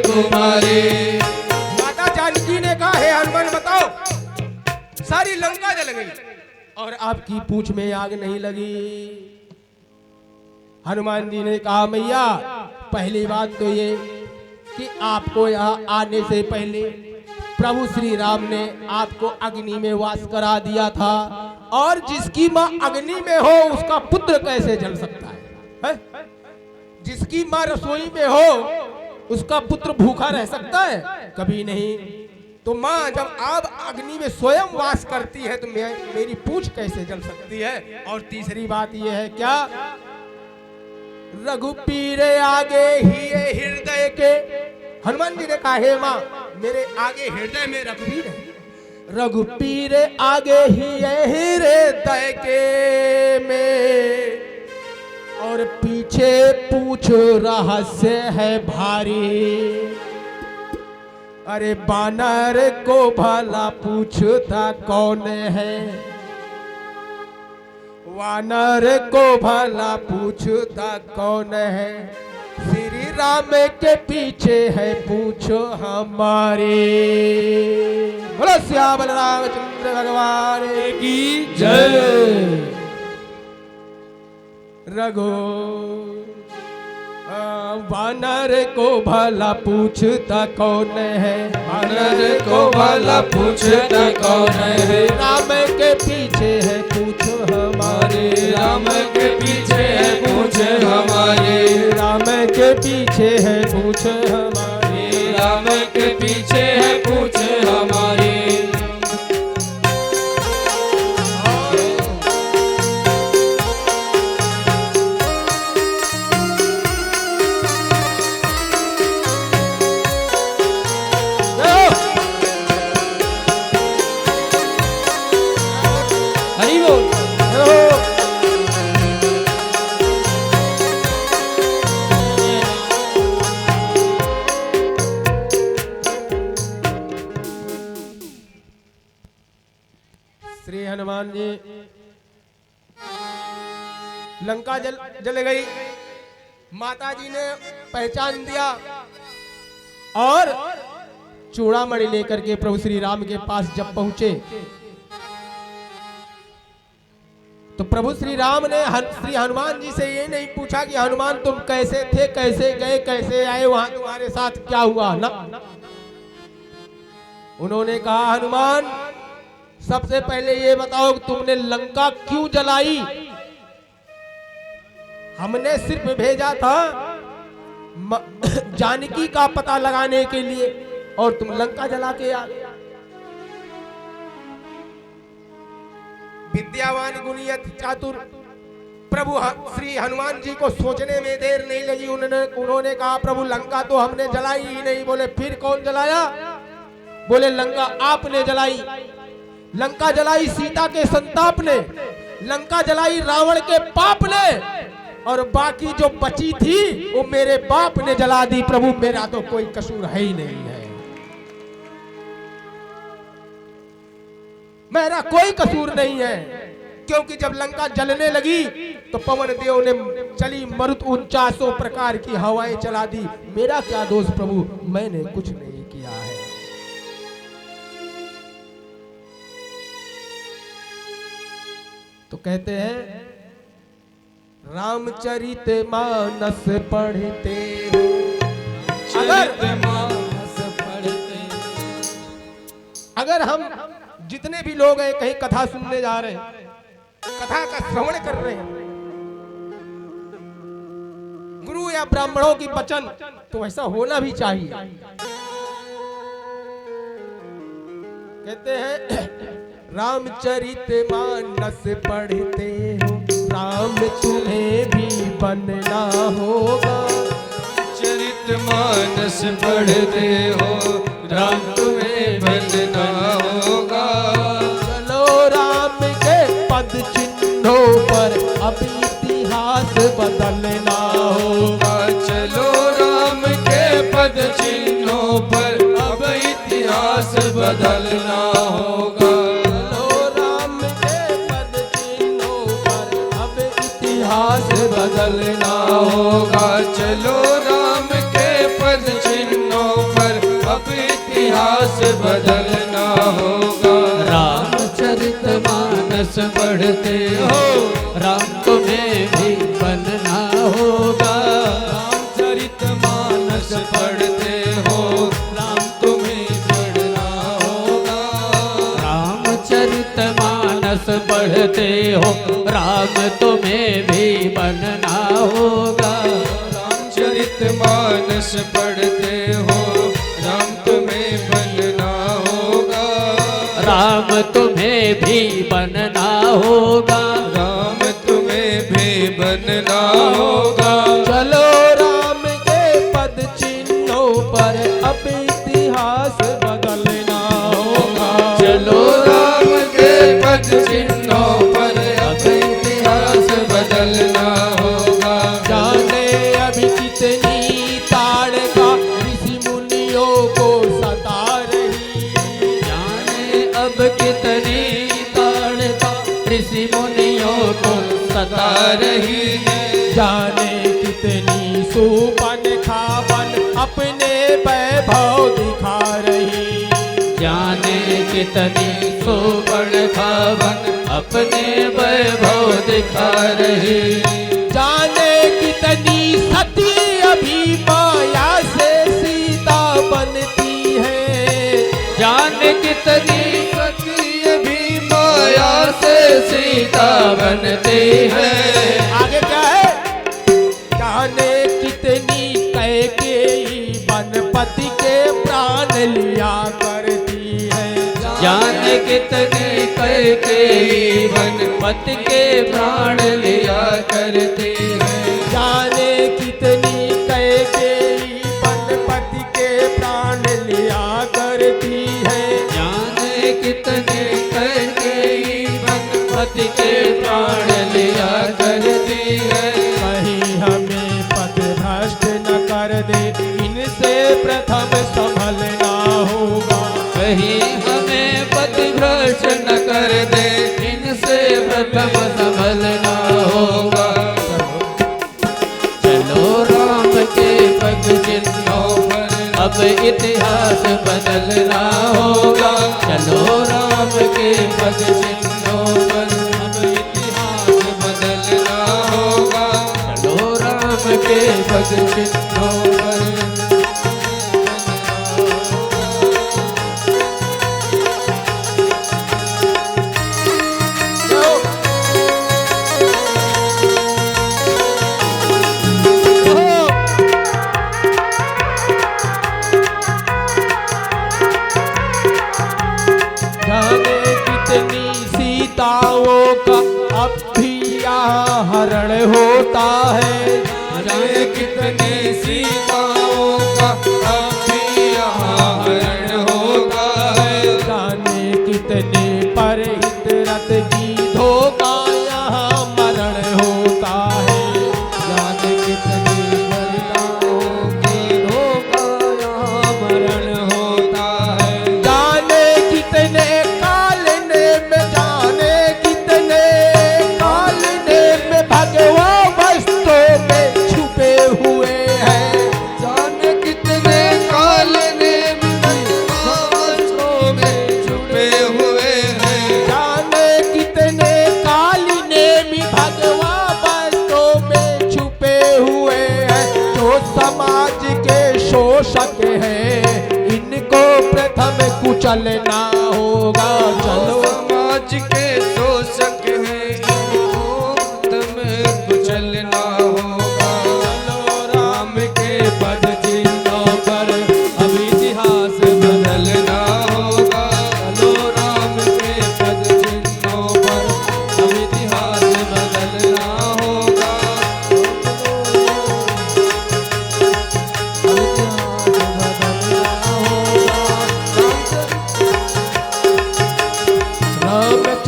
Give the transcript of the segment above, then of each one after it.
तुम्हारे। माता जानकी ने कहा, हे हनुमान बताओ, सारी लंका जल गई और आपकी पूंछ में आग नहीं लगी। हनुमान जी ने कहा, मैया पहली बात तो ये कि आपको यहाँ आने से पहले प्रभु श्री राम ने आपको अग्नि में वास करा दिया था, और जिसकी माँ अग्नि में हो उसका पुत्र कैसे जल सकता है? जिसकी माँ रसोई में हो उसका पुत्र भूखा रह सकता है? कभी नहीं। तो माँ जब आप अग्नि में स्वयं वास करती है तो मेरी पूंछ कैसे जल सकती है? और तीसरी बात यह है क्या, रघुपीर आगे ही हृदय के, हनुमान जी ने कहा, हे माँ मेरे आगे हृदय में रघुवीर है, रघुपीर आगे ही हृदय के में, और पीछे पूछ रहस्य है भारी। अरे बानर को भला पूछता कौन है, वानर को भला पूछता कौन है, श्री राम के पीछे है पूछो हमारे। बोलो श्यामल रामचंद्र भगवान की जय। रघु वानर को भला पूछता कौन है, वानर को भला पूछता कौन है, राम के पीछे है पूछो हमारे, राम के पीछे है पूछे हमारे, राम के पीछे है पूछो हमारे, राम के पीछे है पूछे हमारे। श्री हनुमान जी, लंका जल गई, माता जी ने पहचान दिया और चूड़ामणि लेकर के प्रभु श्री राम के पास जब पहुंचे तो प्रभु श्री राम ने श्री हनुमान जी से ये नहीं पूछा कि हनुमान तुम कैसे थे, कैसे गए, कैसे आए, वहां तुम्हारे साथ क्या हुआ ना। उन्होंने कहा, हनुमान सबसे पहले ये बताओ कि तुमने लंका क्यों जलाई? हमने सिर्फ भेजा था जानकी का पता लगाने के लिए और तुम लंका जला के आ गए। विद्यावान गुणियत चातुर प्रभु श्री हनुमान जी को सोचने में देर नहीं लगी। उन्होंने कहा, प्रभु लंका तो हमने जलाई ही नहीं। बोले फिर कौन जलाया? बोले लंका आपने जलाई। लंका जलाई सीता के संताप ने, लंका जलाई रावण के पाप ने, और बाकी जो बची थी वो मेरे बाप ने जला दी। प्रभु मेरा तो कोई कसूर है ही नहीं है, मेरा कोई कसूर नहीं है। क्योंकि जब लंका जलने लगी तो पवन देव ने चली मरुत 49 प्रकार की हवाएं चला दी। मेरा क्या दोष प्रभु, मैंने कुछ नहीं किया है। तो कहते हैं, रामचरित मानस पढ़ते हो, अगर हम जितने भी लोग हैं कहीं कथा सुनने जा रहे हैं, कथा का श्रवण कर रहे हैं, गुरु या ब्राह्मणों की वचन, तो ऐसा होना भी चाहिए। कहते हैं, रामचरित मानस पढ़ते हो, राम तुम्हें भी बनना होगा। चरित मानस पढ़ते हो, राम तुम्हें बनना होगा। चलो राम के पद चिन्हों पर अब इतिहास बदलना होगा। चलो राम के पद चिन्हों पर अब इतिहास बदलना होगा। इतिहास बदलना होगा। चलो राम के पद चिन्हों इतिहास बदलना होगा। रामचरितमानस पढ़ते हो राम तुम्हें भी बनना होगा। रामचरितमानस पढ़ते हो राम तुम्हें पढ़ना होगा। रामचरितमानस पढ़ते हो राम तुम्हें भी बनना होगा। रामचरितमानस पढ़ते हो राम तुम्हें बनना होगा। राम तुम्हें भी बनना होगा। राम तुम्हें भी बनना होगा। चलो राम के पद चिन्हों पर अब इतिहास बदलना होगा। चलो राम के पद चिन्हों पर अब इतिहास बदलना होगा। जाने अभी कितनी ताड़का ऋषि मुनियों को सता रही। जाने अब कितनी ताड़का ऋषि मुनियों को सता रही है। जाने कितनी सुपन खावन अपने वैभव दिखा रही। जाने कितनी सुवर्ण खावन अपने वैभव दिखा रही। जाने कितनी सती अभी माया से सीता बनती है। जाने कितनी सती भी माया से सीता बनती है। आगे क्या है? जाने कितनी कैकेयी बनपति के प्राण लिया करती है। जाने कितने कैकेयी बनपति के प्राण लिया करती है। जाने कितनी कैकेयी बनपति के प्राण लिया करती है। जाने कितने कैकेयी बनपति के प्राण लिया करती है। कहीं हमें पथ भ्रष्ट न कर दे इनसे प्रथम संभलना होगा। कहीं हमें पतिभ्रष्ट न कर दे इनसे प्रथम संभलना होगा। चलो राम के पद चिन्हों पर अब इतिहास बदलना होगा। चलो राम के पद चिन्हों पर अब इतिहास बदलना होगा। चलो राम के पद चिन्हों पर जाने कितनी सीताओं का अब भी यहाँ हरण होता है। जाने कितने सीताओं का अब भी यहाँ हरण होता है। जाने कितने परहित रथ गीधों का यहाँ मरण होता है। जाने कितनी वनिताओं की धोखा यहाँ मरण होता है। जाने कितने कालने में जाने कितने कालने में भगवान वस्तुओं में छुपे हुए हैं। जाने कितने कालने वस्तुओं में छुपे हुए हैं। जाने कितने कालिने में भगवान वस्तुओं में छुपे हुए हैं। जो समाज के शोषक हैं इनको प्रथम कुचलना होगा। चलो समाज के शोषक हैं इनको तुम्हें कुचलना होगा। चलो राम के पद चिन्हों पर अब इतिहास बदलना होगा। चलो राम के पद चिन्हों पर अब इतिहास बदलना होगा।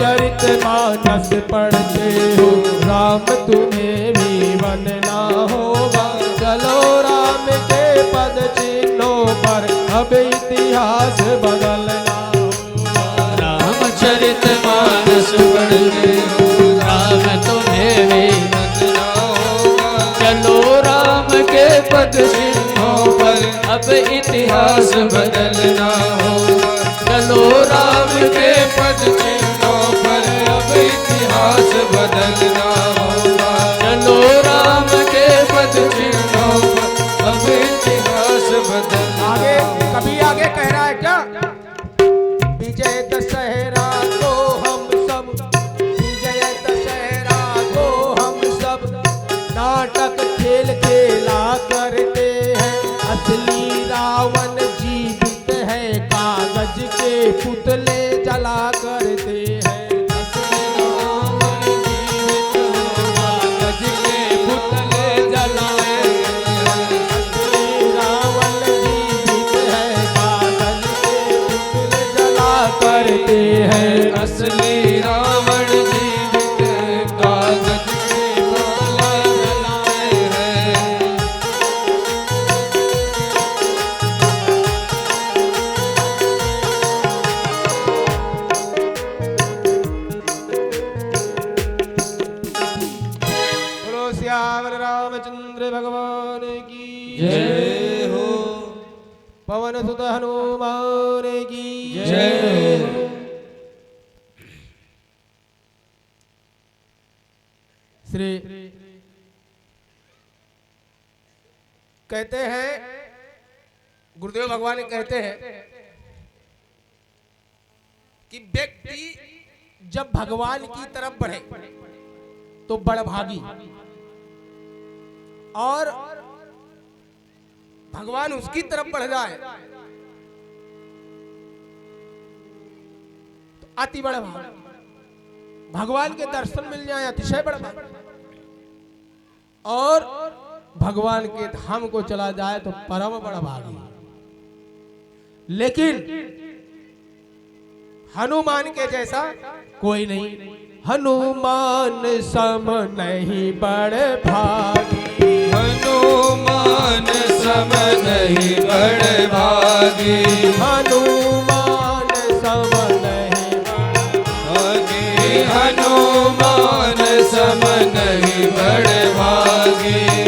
रामचरितमानस पढ़ते हो राम तुम्हें भी बनना होगा। चलो राम के पद चिन्हों पर अब इतिहास बदलना होगा। रामचरितमानस पढ़ते हो राम तुम्हें भी बनना होगा। चलो राम के पद चिन्हों पर पर अब इतिहास बदलना होगा। चलो राम के के पद चिन्हों पर अब इतिहास बदलना होगा। चलो राम के पद चिन्हों पर अब इतिहास बदलना आगे होगा। कभी आगे कह रहा है क्या? विजय दशहरा को हम सब, विजय दशहरा को हम सब नाटक खेल खेला करते हैं। असली रावण जीवित है, कागज के पुतले जला करते हैं। असली रावण जीवित है, कागज के पुतले जलाए। असली रावण जीवित है, कागज के पुतले जला करते हैं। असली रावण जीवित है, कागज के पुतले जलाए हैं। बोलो श्यामल रामचंद्र भगवान की जय हो, पवन सुत हनुमान की जय हो। श्री कहते हैं, गुरुदेव भगवान कहते हैं कि व्यक्ति जब भगवान की तरफ बढ़े तो बड़भागी, और भगवान उसकी तरफ बढ़ जाए तो अति बड़भागी। भगवान के दर्शन मिल जाए अतिशय बड़भागी, और भगवान के धाम को चला जाए तो परम बड़भागी। लेकिन हनुमान के जैसा कोई नहीं। हनुमान सम नहीं बड़े भागी, हनुमान सम नहीं बड़े भागी। हनुमान सम नहीं बड़े भागी, हनुमान सम नहीं बड़े भागी।